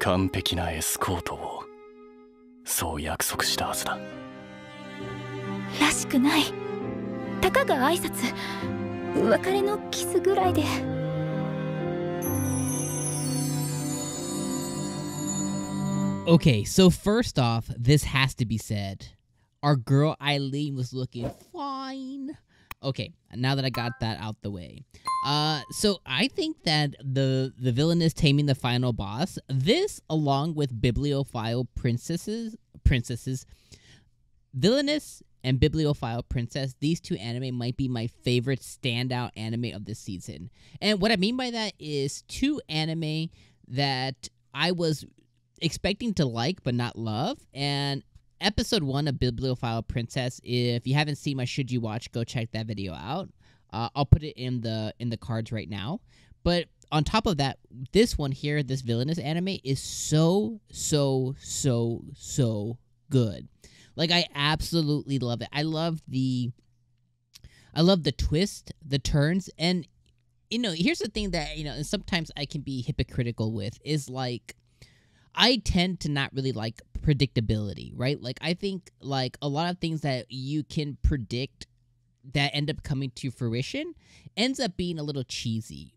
完璧なエスコートをそう約束したはずだ。らしくない。たかが挨拶、別れのキスぐらいで。Okay, so first off, this has to be said. Our girl Aileen was looking fine. Okay, now that I got that out the way. So I think that the Villainess Taming the final boss, this along with Bibliophile Princesses, Villainess and Bibliophile Princess, these two anime might be my favorite standout anime of this season. And what I mean by that is two anime that I was expecting to like but not love. And episode 1 of Bibliophile Princess, if you haven't seen my Should You Watch, go check that video out. I'll put it in the cards right now. But on top of that, this one here, this Villainous anime, is so good. Like, I absolutely love it. I love the twist, the turns, and you know, here's the thing that, you know, and sometimes I can be hypocritical with, is like, I tend to not really like predictability, right? Like, I think, like, a lot of things that you can predict that end up coming to fruition ends up being a little cheesy.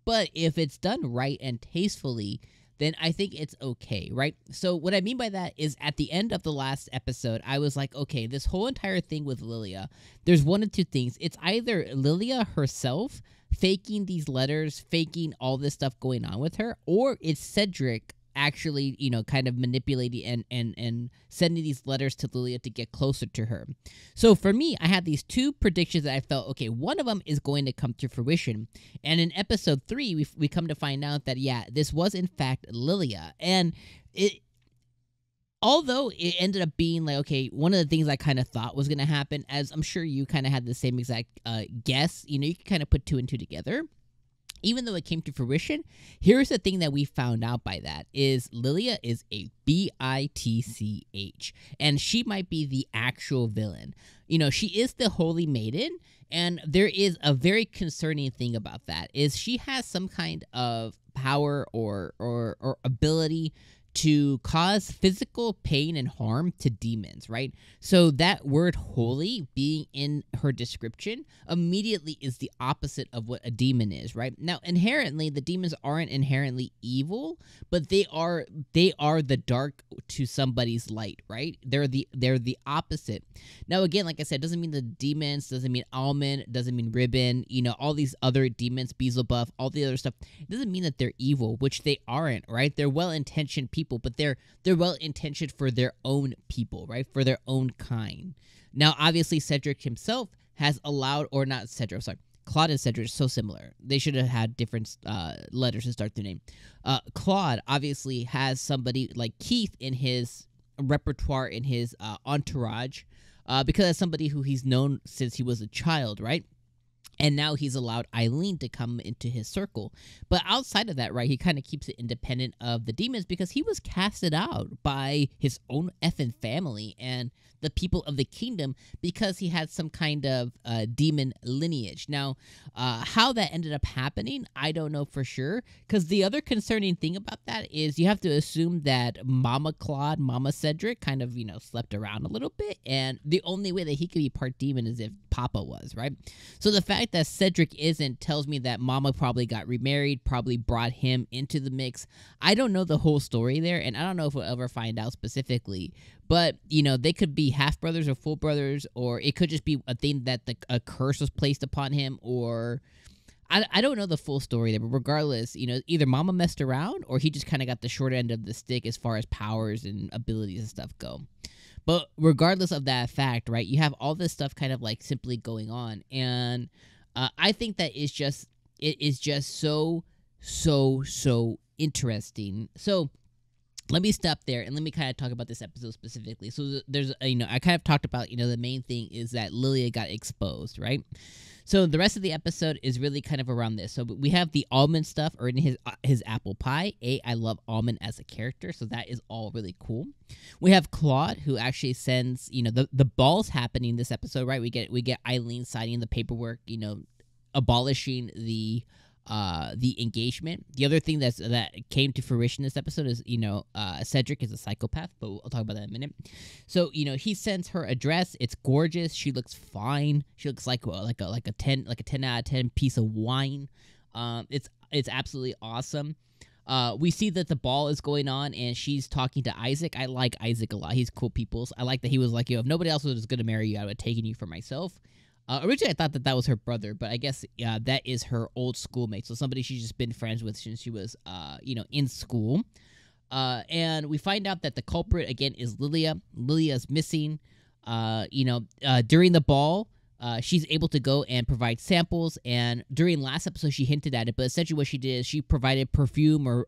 But if it's done right and tastefully, then I think it's okay, right? So what I mean by that is at the end of the last episode, I was like, okay, this whole entire thing with LILIA, there's one of two things. It's either LILIA herself faking these letters, faking all this stuff going on with her, or it's Cedric actually, you know, kind of manipulating and sending these letters to LILIA to get closer to her. So for me, I had these two predictions that I felt, okay, one of them is going to come to fruition. And in episode 3, we come to find out that, yeah, this was in fact LILIA. And although it ended up being like, okay, one of the things I kind of thought was going to happen, as I'm sure you kind of had the same exact guess, you know, you can kind of put 2 and 2 together. Even though it came to fruition, here's the thing that we found out by that, is LILIA is a bitch, and she might be the actual villain. You know, she is the Holy Maiden, and there is a very concerning thing about that, is she has some kind of power or ability to cause physical pain and harm to demons, right? So that word holy being in her description immediately is the opposite of what a demon is, right? Now, inherently, the demons aren't inherently evil, but they are the dark to somebody's light, right? They're the opposite. Now, again, like I said, doesn't mean the demons, doesn't mean almond, doesn't mean ribbon, you know, all these other demons, Beelzebub, all the other stuff. It doesn't mean that they're evil, which they aren't, right? They're well-intentioned people, but they're well-intentioned for their own people, right? For their own kind. Now, obviously, Cedric himself has allowed, or not Cedric, sorry, CLAUDE and Cedric are so similar. They should have had different letters to start their name. CLAUDE obviously has somebody like Keith in his repertoire, in his entourage, because that's somebody who he's known since he was a child, right? And now he's allowed Aileen to come into his circle. But outside of that, right, he kind of keeps it independent of the demons because he was casted out by his own effing family and the people of the kingdom because he had some kind of demon lineage. Now, how that ended up happening, I don't know for sure, because the other concerning thing about that is you have to assume that Mama CLAUDE, Mama Cedric kind of, you know, slept around a little bit, and the only way that he could be part demon is if Papa was, right? So the fact that Cedric isn't tells me that Mama probably got remarried, probably brought him into the mix. I don't know the whole story there, and I don't know if we'll ever find out specifically, but, you know, they could be half-brothers or full brothers, or it could just be a thing that a curse was placed upon him, or I don't know the full story there, but regardless, you know, either Mama messed around, or he just kind of got the short end of the stick as far as powers and abilities and stuff go. But regardless of that fact, right, you have all this stuff kind of like simply going on, and I think that it is just so interesting. So let me stop there and let me kind of talk about this episode specifically. So there's, you know, I kind of talked about, you know, the main thing is that LILIA got exposed, right? So the rest of the episode is really kind of around this. So we have the almond stuff, or in his apple pie. I love almond as a character, so that is all really cool. We have CLAUDE, who actually sends, you know, the balls happening this episode, right? We get Aileen signing the paperwork, you know, abolishing the the engagement. The other thing that came to fruition this episode is, Cedric is a psychopath, but I'll talk about that in a minute. So, he sends her a dress. It's gorgeous. She looks fine. She looks like a 10 out of 10 piece of wine. It's absolutely awesome. We see that the ball is going on, and she's talking to Isaac. I like Isaac a lot. He's cool peoples. I like that he was like, if nobody else was going to marry you, I would have taken you for myself. Originally, I thought that was her brother, but I guess that is her old schoolmate. So somebody she's just been friends with since she was, in school. And we find out that the culprit, again, is LILIA. LILIA's missing. During the ball, she's able to go and provide samples. And during last episode, she hinted at it. But essentially what she did is she provided perfume or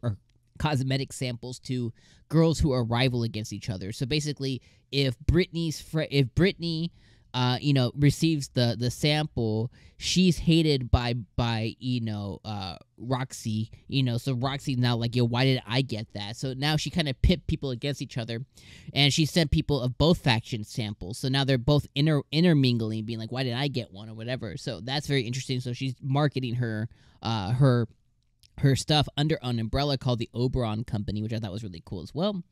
cosmetic samples to girls who are rival against each other. So basically, if Brittany receives the sample, she's hated by Roxy, so Roxy's now like, why did I get that? So now she kind of pit people against each other, and she sent people of both factions samples. So now they're both intermingling, being like, why did I get one or whatever? So that's very interesting. So she's marketing her stuff under an umbrella called the Oberon Company, which I thought was really cool as well.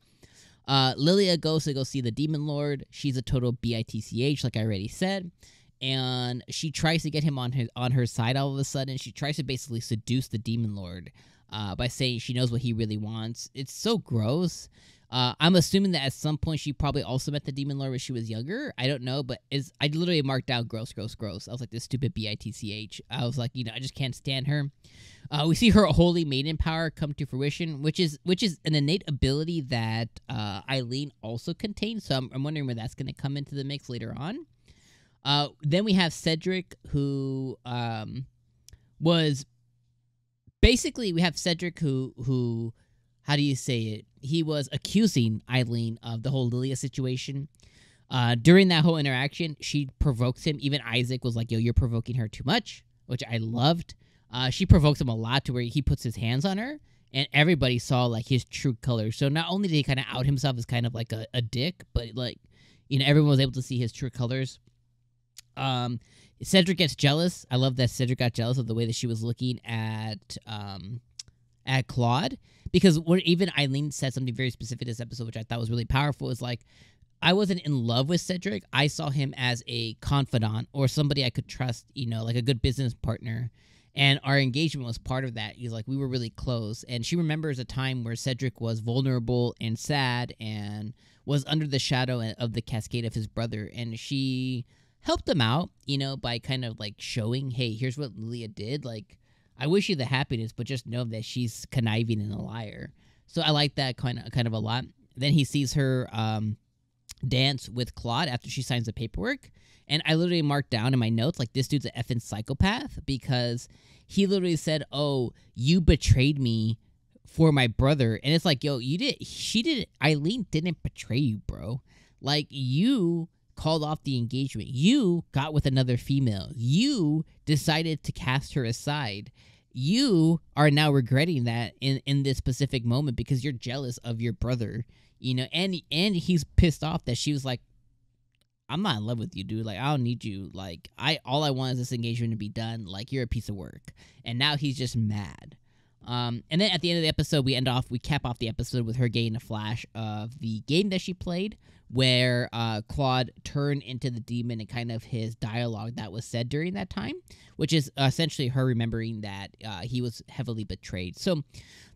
LILIA goes to go see the Demon Lord. She's a total bitch, like I already said. And she tries to get him on her side all of a sudden. She tries to basically seduce the Demon Lord by saying she knows what he really wants. It's so gross. I'm assuming that at some point she probably also met the Demon Lord when she was younger. I don't know, but I literally marked out gross. I was like, this stupid bitch. I was like, I just can't stand her. We see her holy maiden power come to fruition, which is an innate ability that Aileen also contains. So I'm wondering where that's going to come into the mix later on. Then we have Cedric, who was basically who how do you say it? He was accusing Aileen of the whole LILIA situation. During that whole interaction, she provokes him. Even Isaac was like, you're provoking her too much, which I loved. She provokes him a lot to where he puts his hands on her, and everybody saw like his true colors. So not only did he kind of out himself as kind of like a dick, but like, everyone was able to see his true colors. Cedric gets jealous. I love that Cedric got jealous of the way that she was looking at CLAUDE, because even Aileen said something very specific this episode, which I thought was really powerful. Is like, I wasn't in love with Cedric. I saw him as a confidant or somebody I could trust, like a good business partner. And our engagement was part of that. He's like, we were really close. And she remembers a time where Cedric was vulnerable and sad and was under the shadow of the cascade of his brother. And she helped him out, by kind of like showing, hey, here's what LILIA did. Like, I wish you the happiness, but just know that she's conniving and a liar. So I like that kind of a lot. Then he sees her dance with CLAUDE after she signs the paperwork. And I literally marked down in my notes, like, this dude's an effing psychopath, because he literally said, oh, you betrayed me for my brother. And it's like, Aileen didn't betray you, bro. Like, you called off the engagement. You got with another female. You decided to cast her aside. You are now regretting that in this specific moment because you're jealous of your brother, and he's pissed off that she was like, I'm not in love with you, dude. Like, I don't need you. Like, all I want is this engagement to be done. Like, you're a piece of work. And now he's just mad. And then at the end of the episode, we cap off the episode with her getting a flash of the game that she played, where CLAUDE turned into the demon and kind of his dialogue that was said during that time, which is essentially her remembering that he was heavily betrayed. So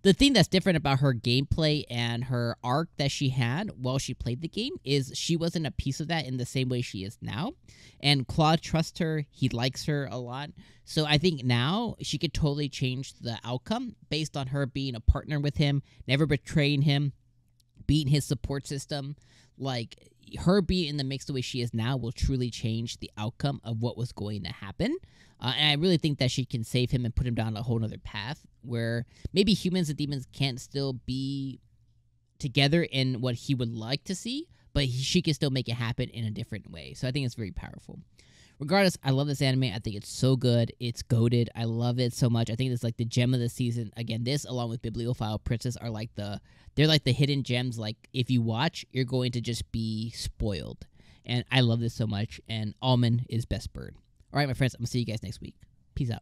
the thing that's different about her gameplay and her arc that she had while she played the game is she wasn't a piece of that in the same way she is now. And CLAUDE trusts her. He likes her a lot. So I think now she could totally change the outcome based on her being a partner with him, never betraying him, being his support system. Like, her being in the mix the way she is now will truly change the outcome of what was going to happen. And I really think that she can save him and put him down a whole other path where maybe humans and demons can't still be together in what he would like to see, but she can still make it happen in a different way. So I think it's very powerful. Regardless, I love this anime. I think it's so good. It's goated. I love it so much. I think it's like the gem of the season. Again, this along with Bibliophile Princess are like they're like the hidden gems. Like, if you watch, you're going to just be spoiled. And I love this so much. And Almond is best bird. All right, my friends, I'm going to see you guys next week. Peace out.